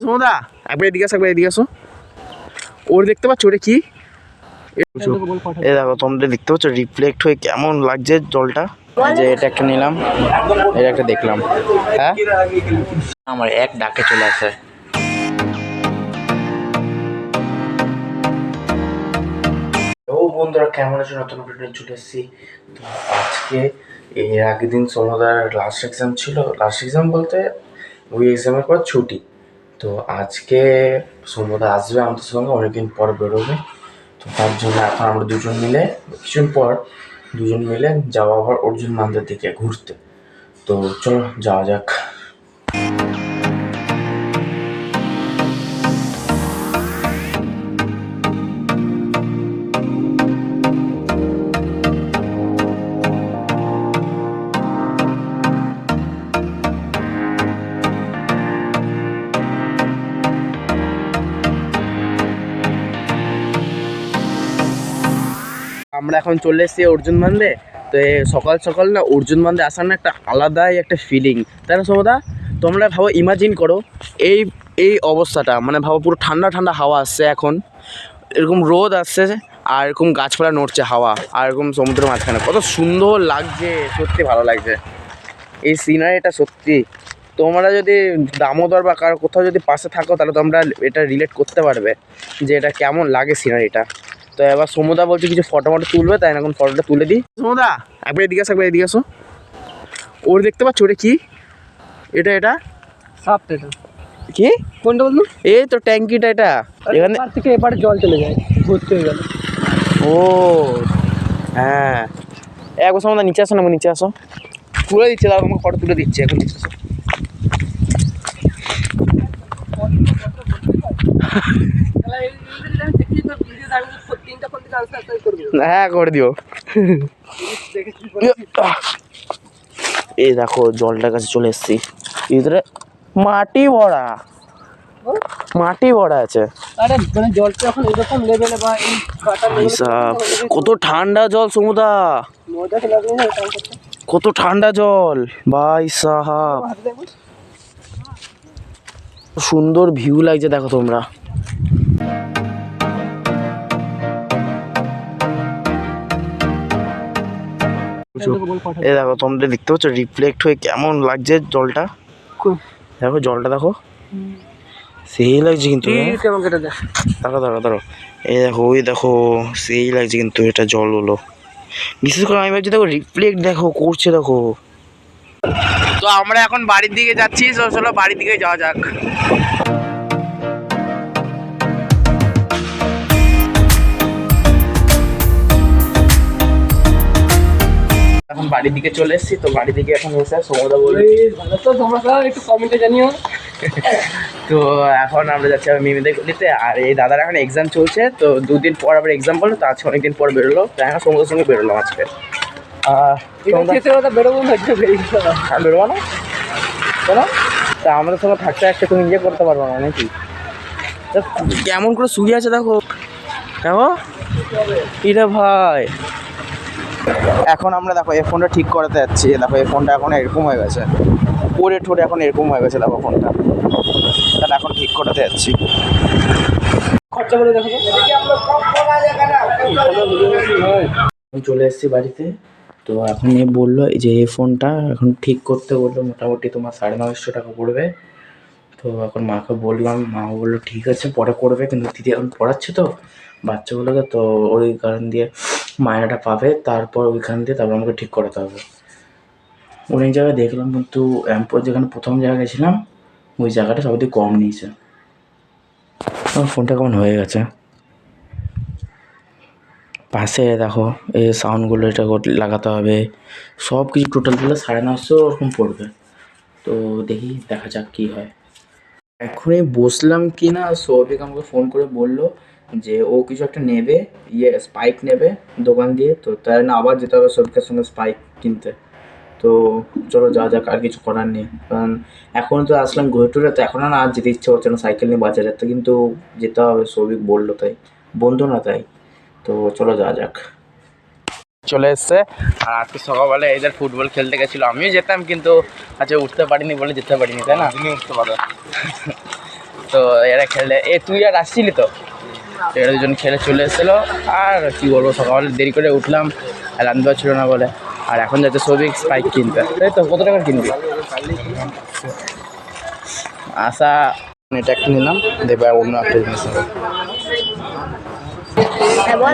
সমদা একবার এদিকে আসো, একবার এদিকে আসো। ওর দেখতে পাচ্ছ ওটা কি? এই দেখো তোমরা দেখতে পাচ্ছ রিফ্লেক্ট হয়ে কেমন লাগছে জলটা। যে এটা একটা নিলাম, এটা একটা দেখলাম। হ্যাঁ আমার এক ডাকে চলে আসে। ও বন্ধুরা কেমন আছো? নতুন ভিডিও চলে এসেছি। তো আজকে এর আগের দিন সমুদার লাস্ট এক্সাম ছিল, লাস্ট এক্সাম বলতে ওই এক্সামের পর ছুটি। তো আজকে সমুদা আসবে আমাদের সঙ্গে, অনেকদিন পর বেরোবে। তো তার জন্য এখন আমরা দুজন মিলে কিছুদিন পর দুজন মিলে যাওয়া আবার অর্জুন মান্দের দিকে ঘুরতে। তো চলো যাওয়া যাক। আমরা এখন চলে এসেছি অর্জুন মান্দে। তো সকাল সকাল না অর্জুন মান্দে আসার না একটা আলাদাই একটা ফিলিং, তাই না সমদা? তোমরা ভাবো, ইমাজিন করো এই এই অবস্থাটা, মানে ভাবো পুরো ঠান্ডা ঠান্ডা হাওয়া আসছে এখন, এরকম রোদ আসছে আর এরকম গাছপালা নড়ছে হাওয়া, আর এরকম সমুদ্রের মাঝখানে কত সুন্দর লাগছে, সত্যি ভালো লাগছে এই সিনারিটা সত্যি। তোমরা যদি দামোদর বা কারো কোথাও যদি পাশে থাকো তাহলে তোমরা এটা রিলেট করতে পারবে যে এটা কেমন লাগে সিনারিটা। তো এবার সমুদা বলছে কিছু ফটো তুলবে, তাই না এখন ফটোটা তুলে দিই। সমুদা একবার এদিকে আসো, একবার এদিকে আসো। ওর দেখতে পাচ্ছ ওটা কি? এটা সাপটা এটা কি? কোনটা বলতো? এই তো ট্যাঙ্কিটা, এটা এখানে থেকে এবারে জল চলে যায়, ভর্তি হয়ে গেল। ও হ্যাঁ, একবার সমুদা নিচে আসো না, নিচে আসো, তুলে দিচ্ছে, দাও আমাকে ফটো তুলে দিচ্ছে, এখন নিচে আসো। হ্যাঁ করে দিও। এই দেখো জলটার কাছে চলে এসেছি, ভিতরে মাটি ভরা, মাটি ভরা আছে। আরে মানে জলটা এখন এরকম লেভেলে বা এই কত ঠান্ডা জল সমুদা, মজা তো লাগবে না। কত ঠান্ডা জল ভাই সাহাব, সুন্দর ভিউ লাগছে দেখো তোমরা। এই দেখো তোমরা দেখতে পাচ্ছ রিফ্লেক্ট হয়ে কেমন লাগছে জলটা, দেখো জলটা দেখো, সেই লাগছে কিন্তু। দাঁড়ো দাঁড়ো দাঁড়ো, এই দেখো ওই দেখো সেই লাগছে কিন্তু এটা জল হলো, বিশেষ করে আমি ভাবছি দেখো রিফ্লেক্ট দেখো করছে দেখো। তো আমরা এখন বাড়ির দিকে যাচ্ছি, চলো বাড়ির দিকে যাওয়া যাক। এখন বাড়ির দিকে চলে এসেছি, তো বাড়ির দিকে এখন এসে সমুদ্র বলে ভালো তো, তোমরা একটু কমেন্টে জানিও। তো এখন আমরা যাচ্ছি মিমিদের গলিতে, আর এই দাদার এখন এক্সাম চলছে, তো দুদিন পর আবার এক্সাম পড়লো, তো আজকে অনেকদিন পর বেরোলো, তো এখন সমুদ্রের সঙ্গে বেরোলো আজকে। বেরোবো না, বেরোবো না কেন? তা আমাদের সঙ্গে থাকতে একটা তুমি ইয়ে করতে পারবো না নাকি? কেমন করে শুয়ে আছে দেখো, দেখো এটা ভাই। এখন আমরা দেখো এই ফোনটা ঠিক করাতে যাচ্ছি, দেখো এই ফোনটা এখন এরকম হয়ে গেছে, পরে ঠোঁটে এখন এরকম হয়ে গেছে দেখো ফোনটা, তাহলে এখন ঠিক করাতে যাচ্ছি। খরচা করে দেখো। আমি চলে এসেছি বাড়িতে, তো এখন এ বললো যে এই ফোনটা এখন ঠিক করতে বললো মোটামুটি তোমার 950 টাকা পড়বে। তো এখন মাকে বললাম, মা বললো ঠিক আছে পরে করবে, কিন্তু দিদি এখন পড়াচ্ছে তো বাচ্চাগুলোকে, তো ওই কারণ দিয়ে মায়নাটা পাবে, তারপর ওইখান দিয়ে তারপর আমাকে ঠিক করাতে হবে। অনেক জায়গায় দেখলাম, কিন্তু এমপর যেখানে প্রথম জায়গায় গেছিলাম ওই জায়গাটা সবথেকে কম নিয়েছে। আমার ফোনটা কেমন হয়ে গেছে, পাশে দেখো এই সাউন্ডগুলো এটা লাগাতে হবে, সব কিছু টোটাল দিলে 950 ওরকম পড়বে। তো দেখি দেখা যাক কী হয়। এখনই বসলাম কি না, সৌভিক আমাকে ফোন করে বললো যে ও কিছু একটা নেবে, স্পাইক নেবে দোকান দিয়ে, তো তাই না আবার যেতে হবে সৌভিকের সঙ্গে স্পাইক কিনতে। তো চলো যা যাক, আর কিছু করার নেই, কারণ এখন তো আসলাম ঘুরে টুরে, তো এখন আর যেতে ইচ্ছে হচ্ছে না সাইকেল নিয়ে বাজারে, তো কিন্তু যেতে হবে, সৌভিক বললো তাই, বন্ধু না তাই। তো চলো যা যাক। চলে এসছে, আর আজকে সকালবেলা এদের ফুটবল খেলতে গেছিলো, আমিও যেতাম কিন্তু আজকে উঠতে পারিনি বলে যেতে পারিনি, তাই না? উঠতে পারো। তো এরা খেলে তুই আর আসছিলি তো এরা দুজন খেলে চলে এসেছিলো। আর কী বলবো, সকালে দেরি করে উঠলাম, রান্না ছিল না বলে। আর এখন যাচ্ছে সবিক স্পাইক কিনতে, তাই তো? কত টাকার কিনবি? আশা এটা একটা নিলাম, দেবে আর অন্য একটা জিনিস নেবো।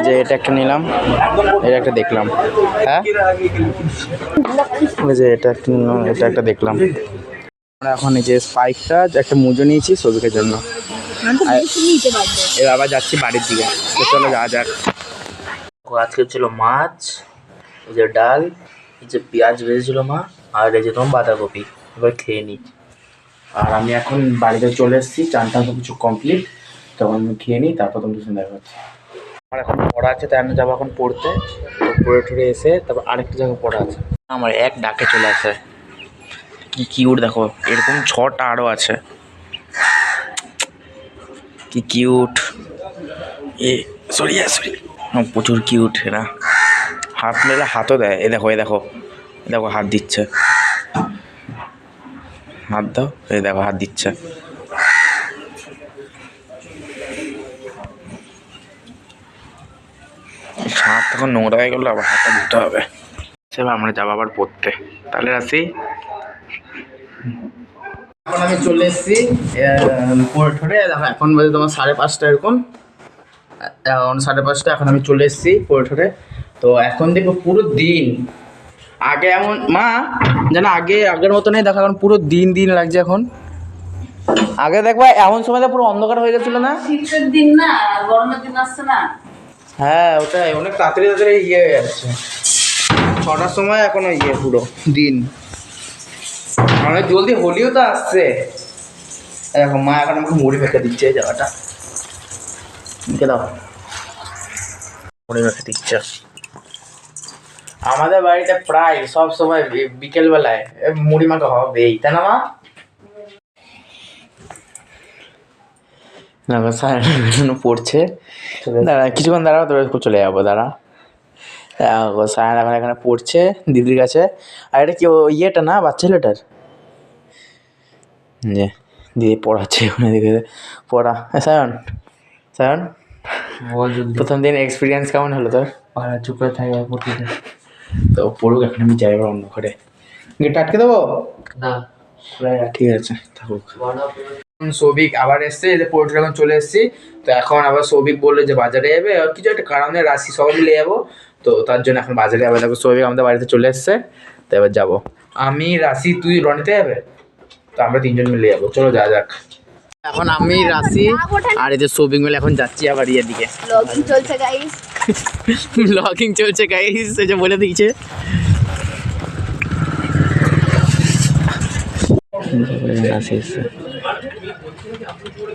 যে এটা একটা নিলাম, এটা একটা দেখলাম। হ্যাঁ, ওই যে এটা একটা নিলাম, এটা একটা দেখলাম। আমরা এখন এই যে স্পাইকটা একটা মুজো নিয়েছি সবিকের জন্য। এবার আবার যাচ্ছি বাড়ির দিকে, তো চলো যাওয়া যাক। আজকে ছিল মাছ, এই যে ডাল, এই যে পেঁয়াজ ভেজেছিল মা, আর এই যে তোমার বাঁধাকপি। এবার খেয়ে নিই। আর আমি এখন বাড়িতে চলে এসেছি, চানটা সব কিছু কমপ্লিট। তখন আমি খেয়ে নিই, তারপর তোমাদের সঙ্গে দেখা হচ্ছে। আমার এখন পড়া আছে, তাই আমি যাবো এখন পড়তে। পড়ে টড়ে এসে তারপর আরেকটা জায়গায় পড়া আছে। আমার এক ডাকে চলে আসে, কি কিউট দেখো, এরকম 6টা আরও আছে। কি কিউট, সরি প্রচুর কিউট এরা। হাত মেলে হাতও দেয়, এ দেখো দেখো হাত দিচ্ছে, হাত দাও, এই দেখো হাত দিচ্ছে। হাত তখন নোংরা হয়ে গেলো, আবার হাতটা ধুতে হবে। সেবার আমরা যাবো আবার পড়তে, তাহলে আসি। এখন আমি চলে এসেছি পড়ে ঠোরে, দেখো এখন বাজে তোমার 5:30 এরকম, এখন 5:30। এখন আমি চলে এসেছি পড়ে ঠোরে। তো এখন দেখবো পুরো দিন, আগে এমন মা যেন আগের মতো নেই দেখো, এখন পুরো দিন লাগছে এখন। আগে দেখবা এমন সময় পুরো অন্ধকার হয়ে গেছিল না? শীতের দিন না, গরমের দিন আসছে না। হ্যাঁ ওটাই, অনেক তাড়াতাড়ি ইয়ে হয়ে যাচ্ছে। 6টার সময় এখনো পুরো দিন, অনেক জলদি হোলিও তো আসছে। দেখো মা এখন আমাকে মুড়ি মেখে দিচ্ছে, এই জায়গাটা মেখে দাও, মুড়ি মেখে দিচ্ছে। আমাদের বাড়িতে প্রায় সব সময় বিকেলবেলায় মুড়ি মাখা হবেই, তাই না মা? দেখো স্যার পড়ছে, দাঁড়া কিছুক্ষণ দাঁড়াও, তোর চলে যাবো, দাঁড়া। স্যার এখন এখানে পড়ছে দিদির কাছে। আর এটা কি ইয়েটা না, বাচ্চা ছেলেটার যে দিদি পড়াচ্ছে ওখানে, দিকে পড়া। সায়ন প্রথম দিন এক্সপিরিয়েন্স কেমন হলো তোর? চুপ করে থাকবে পড়তে, তো পড়ুক, এখন আমি যাই অন্য ঘরে। গেটটা আটকে দেবো না? ঠিক আছে থাকুক। সৌভিক আবার এসছে, এদের পড়তে এখন চলে এসেছি। তো এখন আবার সৌভিক বললো যে বাজারে যাবে, কিছু একটা কারণে রাশি সবাই মিলে যাবো। তো তার জন্য এখন বাজারে যাবে। দেখো সৌভিক আমাদের বাড়িতে চলে এসছে, তো এবার যাবো আমি, রাশি, তুই রনিতে যাবে, তো আমরা 3জন মিলে যাবো। চলো যাওয়া যাক। এখন আমি, রাশি আর এই যে সৌভিক মিলে এখন যাচ্ছি আবার ইয়ের দিকে। ব্লগিং চলছে গাইস, ব্লগিং চলছে গাইস, এই যে বলে দিয়েছে।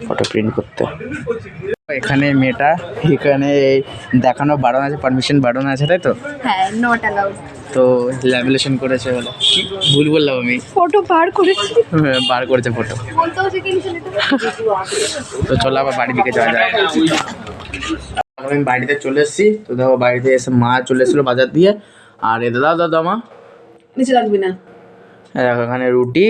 ফটো প্রিন্ট করতে এখানে মেয়েটা, এখানে দেখানো বারণ আছে, পারমিশন বারণ আছে, তাই তো? হ্যাঁ, নট অ্যালাউড। তো ল্যামিনেশন করেছে বলে কি ভুল বললাম আমি? ফটো বার করেছি, বার করেছে ফটো, বলতেও শিখিনি ছেলেটা। তো চলো আবার বাড়ির দিকে যাওয়া যায়। আমি বাড়িতে চলে এসেছি, তো দেখো বাড়িতে এসে মা চলে এসেছিলো বাজার দিয়ে। আর এ দাদা মা নিচে লাগবি না। দেখো এখানে রুটি,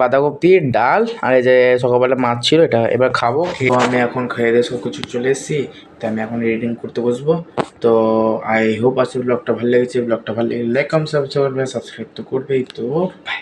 বাঁধাকপি, ডাল, আর এই যে সকালবেলা মাছ ছিল, এটা এবার খাবো। তো আমি এখন খেয়ে দিয়ে সব কিছু চলে এসেছি, তো আমি এখন এডিটিং করতে বসবো। তো আই হোপ আজকে ব্লগটা ভালো লেগেছে। ব্লগটা ভালো লেগে লাইক কমেন্ট সাবস্ক্রাইব তো করবেই। তো বাই।